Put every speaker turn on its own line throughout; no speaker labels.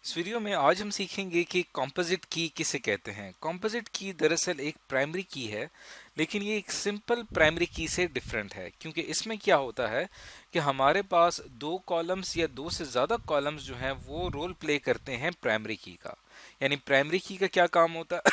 इस वीडियो में आज हम सीखेंगे कि कॉम्पोजिट की किसे कहते हैं। कॉम्पोजिट की दरअसल एक प्राइमरी की है, लेकिन ये एक सिंपल प्राइमरी की से डिफरेंट है, क्योंकि इसमें क्या होता है कि हमारे पास दो कॉलम्स या दो से ज़्यादा कॉलम्स जो हैं वो रोल प्ले करते हैं प्राइमरी की का। यानी प्राइमरी की का क्या काम होता है?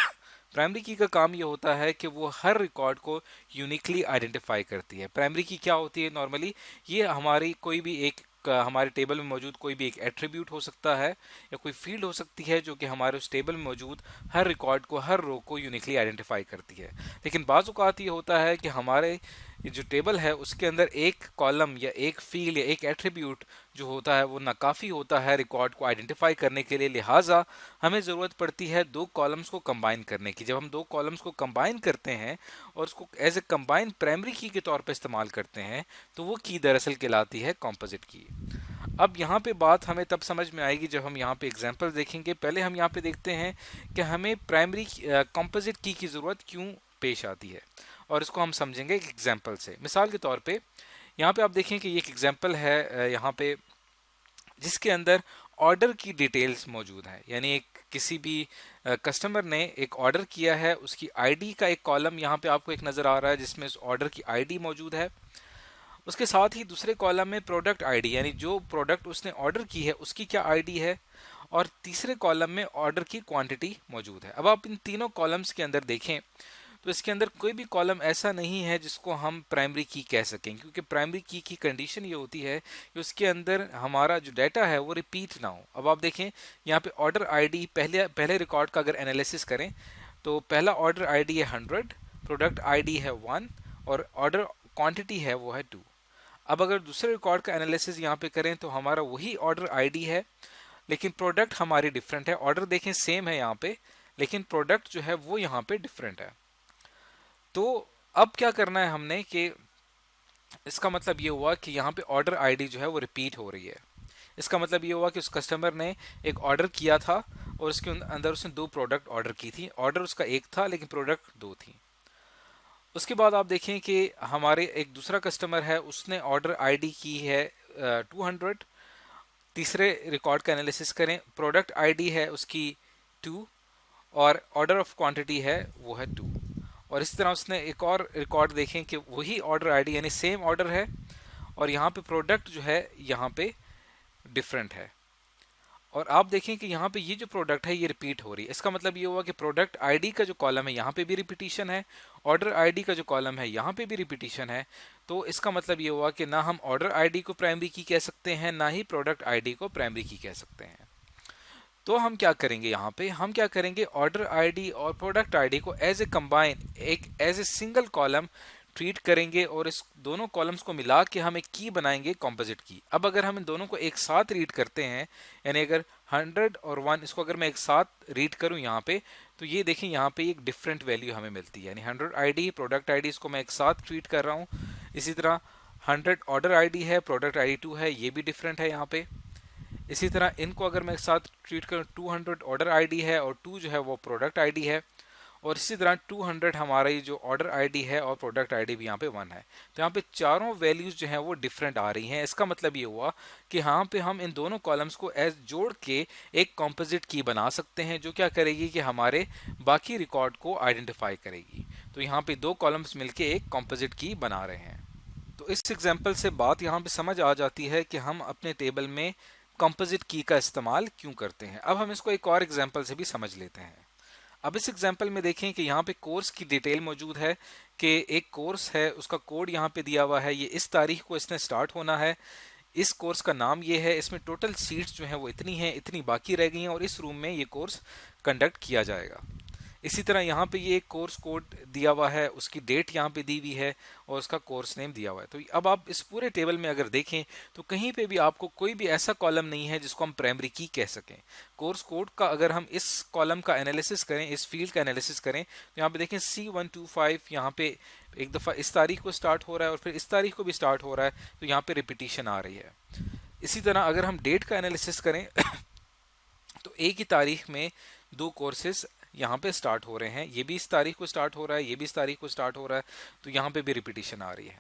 प्राइमरी की का काम ये होता है कि वो हर रिकॉर्ड को यूनिकली आइडेंटिफाई करती है। प्राइमरी की क्या होती है नॉर्मली? ये हमारी कोई भी एक हमारे टेबल में मौजूद कोई भी एक एट्रीब्यूट हो सकता है या कोई फील्ड हो सकती है जो कि हमारे उस टेबल में मौजूद हर रिकॉर्ड को, हर रो को यूनिकली आइडेंटिफाई करती है। लेकिन बाज़ औक़ात ये होता है कि हमारे ये जो टेबल है उसके अंदर एक कॉलम या एक फील्ड या एक एट्रीब्यूट जो होता है वो नाकाफ़ी होता है रिकॉर्ड को आइडेंटिफाई करने के लिए। लिहाजा हमें ज़रूरत पड़ती है दो कॉलम्स को कंबाइन करने की। जब हम दो कॉलम्स को कंबाइन करते हैं और उसको एज ए कंबाइन प्राइमरी की के तौर पर इस्तेमाल करते हैं तो वो की दरअसल कहलाती है कॉम्पोजिट की। अब यहाँ पे बात हमें तब समझ में आएगी जब हम यहाँ पे एग्जांपल देखेंगे। पहले हम यहाँ पे देखते हैं कि हमें प्राइमरी कंपोजिट की ज़रूरत क्यों पेश आती है, और इसको हम समझेंगे एक एग्जांपल से। मिसाल के तौर पे यहाँ पे आप देखें कि ये एक एग्जांपल है यहाँ पे, जिसके अंदर ऑर्डर की डिटेल्स मौजूद है। यानी एक किसी भी कस्टमर ने एक ऑर्डर किया है, उसकी आईडी का एक कॉलम यहाँ पे आपको एक नज़र आ रहा है जिसमें उस ऑर्डर की आईडी मौजूद है। उसके साथ ही दूसरे कॉलम में प्रोडक्ट आईडी, यानी जो प्रोडक्ट उसने ऑर्डर की है उसकी क्या आईडी है, और तीसरे कॉलम में ऑर्डर की क्वांटिटी मौजूद है। अब आप इन तीनों कॉलम्स के अंदर देखें तो इसके अंदर कोई भी कॉलम ऐसा नहीं है जिसको हम प्राइमरी की कह सकें, क्योंकि प्राइमरी की कंडीशन ये होती है कि उसके अंदर हमारा जो डाटा है वो रिपीट ना हो। अब आप देखें यहाँ पे ऑर्डर आईडी, पहले रिकॉर्ड का अगर एनालिसिस करें तो पहला ऑर्डर आईडी है 100, प्रोडक्ट आईडी है 1 और ऑर्डर क्वांटिटी है वो है 2। अब अगर दूसरे रिकॉर्ड का एनालिसिस यहाँ पे करें तो हमारा वही ऑर्डर आईडी है, लेकिन प्रोडक्ट हमारी डिफरेंट है। ऑर्डर देखें सेम है यहाँ पे, लेकिन प्रोडक्ट जो है वो यहाँ पे डिफरेंट है। तो अब क्या करना है हमने कि इसका मतलब ये हुआ कि यहाँ पे ऑर्डर आईडी जो है वो रिपीट हो रही है। इसका मतलब ये हुआ कि उस कस्टमर ने एक ऑर्डर किया था और उसके अंदर उसने दो प्रोडक्ट ऑर्डर की थी। ऑर्डर उसका एक था लेकिन प्रोडक्ट दो थी। उसके बाद आप देखें कि हमारे एक दूसरा कस्टमर है, उसने ऑर्डर आईडी की है 200। तीसरे रिकॉर्ड का एनालिसिस करें, प्रोडक्ट आईडी है उसकी 2 और ऑर्डर ऑफ क्वांटिटी है वो है 2। और इस तरह उसने एक और रिकॉर्ड देखें कि वही ऑर्डर आईडी यानी सेम ऑर्डर है और यहाँ पे प्रोडक्ट जो है यहाँ पे डिफरेंट है। और आप देखें कि यहाँ पे ये जो प्रोडक्ट है ये रिपीट हो रही है। इसका मतलब ये हुआ कि प्रोडक्ट आईडी का जो कॉलम है यहाँ पे भी रिपीटिशन है, ऑर्डर आईडी का जो कॉलम है यहाँ पे भी रिपीटिशन है। तो इसका मतलब ये हुआ कि ना हम ऑर्डर आईडी को प्राइमरी की कह सकते हैं, ना ही प्रोडक्ट आईडी को प्राइमरी की कह सकते हैं। तो हम क्या करेंगे यहाँ पे, हम क्या करेंगे, ऑर्डर आईडी और प्रोडक्ट आईडी को एज ए कंबाइन, एक as a single column treat करेंगे और इस दोनों कॉलम्स को मिला के हम एक की बनाएंगे कॉम्पोजिट की। अब अगर हम इन दोनों को एक साथ रीड करते हैं, यानी अगर 100 और 1 इसको अगर मैं एक साथ रीड करूं यहाँ पे, तो ये देखें यहाँ पे एक डिफरेंट वैल्यू हमें मिलती है। यानी 100 आईडी, प्रोडक्ट आईडी, इसको मैं एक साथ ट्रीट कर रहा हूँ। इसी तरह 100 ऑर्डर आईडी है, प्रोडक्ट आईडी 2 है, ये भी डिफरेंट है यहाँ पे। इसी तरह इनको अगर मैं एक साथ ट्रीट करूँ, 200 ऑर्डर आईडी है और 2 जो है वो प्रोडक्ट आईडी है, और इसी तरह 200 हमारा ये जो ऑर्डर आईडी है और प्रोडक्ट आईडी भी यहाँ पे 1 है। तो यहाँ पे चारों वैल्यूज जो हैं वो डिफरेंट आ रही हैं। इसका मतलब ये हुआ कि यहाँ पे हम इन दोनों कॉलम्स को एज जोड़ के एक कॉम्पोजिट की बना सकते हैं, जो क्या करेगी कि हमारे बाकी रिकॉर्ड को आइडेंटिफाई करेगी। तो यहाँ पे दो कॉलम्स मिलके एक कॉम्पोजिट की बना रहे हैं। तो इस एग्जाम्पल से बात यहाँ पे समझ आ जाती है कि हम अपने टेबल में कंपोजिट की का इस्तेमाल क्यों करते हैं। अब हम इसको एक और एग्जाम्पल से भी समझ लेते हैं। अब इस एग्जाम्पल में देखें कि यहाँ पे कोर्स की डिटेल मौजूद है कि एक कोर्स है, उसका कोड यहाँ पे दिया हुआ है, ये इस तारीख को इसने स्टार्ट होना है, इस कोर्स का नाम ये है, इसमें टोटल सीट्स जो हैं वो इतनी हैं, इतनी बाकी रह गई हैं और इस रूम में ये कोर्स कंडक्ट किया जाएगा। इसी तरह यहाँ पे ये एक कोर्स कोड दिया हुआ है, उसकी डेट यहाँ पे दी हुई है और उसका कोर्स नेम दिया हुआ है। तो अब आप इस पूरे टेबल में अगर देखें तो कहीं पे भी आपको कोई भी ऐसा कॉलम नहीं है जिसको हम प्राइमरी की कह सकें। कोर्स कोड का अगर हम इस कॉलम का एनालिसिस करें, इस फील्ड का एनालिसिस करें, तो यहाँ पे देखें C125 यहाँ पे एक दफ़ा इस तारीख को स्टार्ट हो रहा है और फिर इस तारीख को भी स्टार्ट हो रहा है, तो यहाँ पे रिपीटिशन आ रही है। इसी तरह अगर हम डेट का एनालिसिस करें तो एक ही तारीख में दो कोर्सेज यहाँ पे स्टार्ट हो रहे हैं, ये भी इस तारीख को स्टार्ट हो रहा है, ये भी इस तारीख को स्टार्ट हो रहा है, तो यहाँ पे भी रिपीटिशन आ रही है।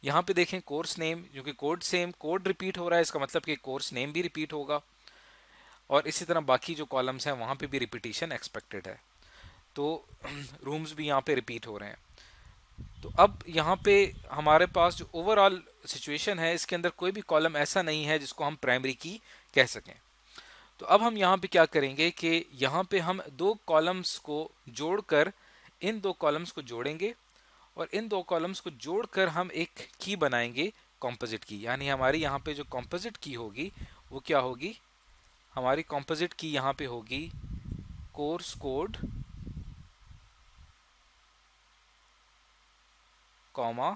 यहाँ पे देखें कोर्स नेम, क्योंकि कोड सेम, कोड रिपीट हो रहा है, इसका मतलब कि कोर्स नेम भी रिपीट होगा। और इसी तरह बाकी जो कॉलम्स हैं वहाँ पे भी रिपीटिशन एक्सपेक्टेड है। तो रूम्स भी यहाँ पे रिपीट हो रहे हैं। तो अब यहाँ पे हमारे पास जो ओवरऑल सिचुएशन है, इसके अंदर कोई भी कॉलम ऐसा नहीं है जिसको हम प्राइमरी की कह सकें। तो अब हम यहाँ पे क्या करेंगे कि यहाँ पे हम दो कॉलम्स को जोड़कर इन दो कॉलम्स को जोड़ेंगे, और इन दो कॉलम्स को जोड़कर हम एक की बनाएंगे कॉम्पोजिट की। यानी हमारी यहाँ पे जो कॉम्पोजिट की होगी वो क्या होगी, हमारी कॉम्पोजिट की यहाँ पे होगी कोर्स कोड कॉमा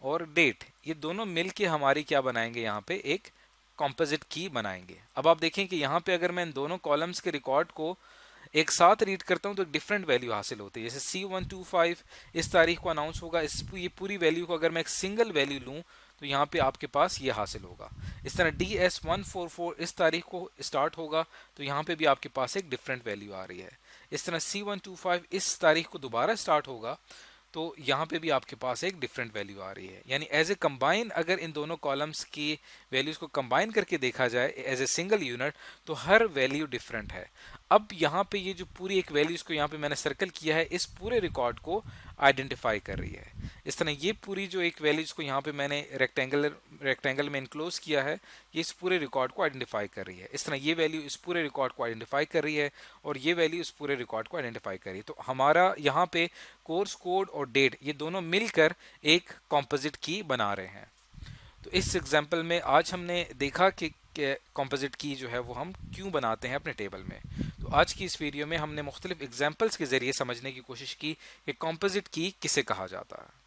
और डेट, ये दोनों मिलके हमारी क्या बनाएंगे, यहाँ पे एक कॉम्पोजिट की बनाएंगे। अब आप देखें कि यहाँ पे अगर मैं इन दोनों कॉलम्स के रिकॉर्ड को एक साथ रीड करता हूँ तो एक डिफरेंट वैल्यू हासिल होती है। जैसे C125 इस तारीख को अनाउंस होगा, ये पूरी वैल्यू को अगर मैं एक सिंगल वैल्यू लूँ तो यहाँ पे आपके पास ये हासिल होगा। इस तरह DS144 इस तारीख को स्टार्ट होगा तो यहाँ पे भी आपके पास एक डिफरेंट वैल्यू आ रही है। इस तरह C125 इस तारीख को दोबारा स्टार्ट होगा तो यहाँ पे भी आपके पास एक डिफरेंट वैल्यू आ रही है। यानी एज ए कंबाइन अगर इन दोनों कॉलम्स की वैल्यूज को कंबाइन करके देखा जाए एज ए सिंगल यूनिट तो हर वैल्यू डिफरेंट है। अब यहाँ पे ये जो पूरी एक वैल्यूज को यहाँ पे मैंने सर्कल किया है, इस पूरे रिकॉर्ड को आइडेंटिफाई कर रही है। इस तरह ये पूरी जो एक वैल्यूज को यहाँ पे मैंने रेक्टेंगल में इनक्लोज किया है, ये इस पूरे रिकॉर्ड को आइडेंटिफाई कर रही है। इस तरह ये वैल्यू इस पूरे रिकॉर्ड को आइडेंटिफाई कर रही है और ये वैल्यू इस पूरे रिकॉर्ड को आइडेंटिफाई कर रही है। तो हमारा यहाँ पे कोर्स कोड और डेट ये दोनों मिलकर एक कॉम्पोजिट की बना रहे हैं। तो इस एग्जाम्पल में आज हमने देखा कि कॉम्पोजिट की जो है वो हम क्यों बनाते हैं अपने टेबल में। तो आज की इस वीडियो में हमने मुख्तलिफ एग्जाम्पल्स के ज़रिए समझने की कोशिश की कि कॉम्पोजिट की किसे कहा जाता है।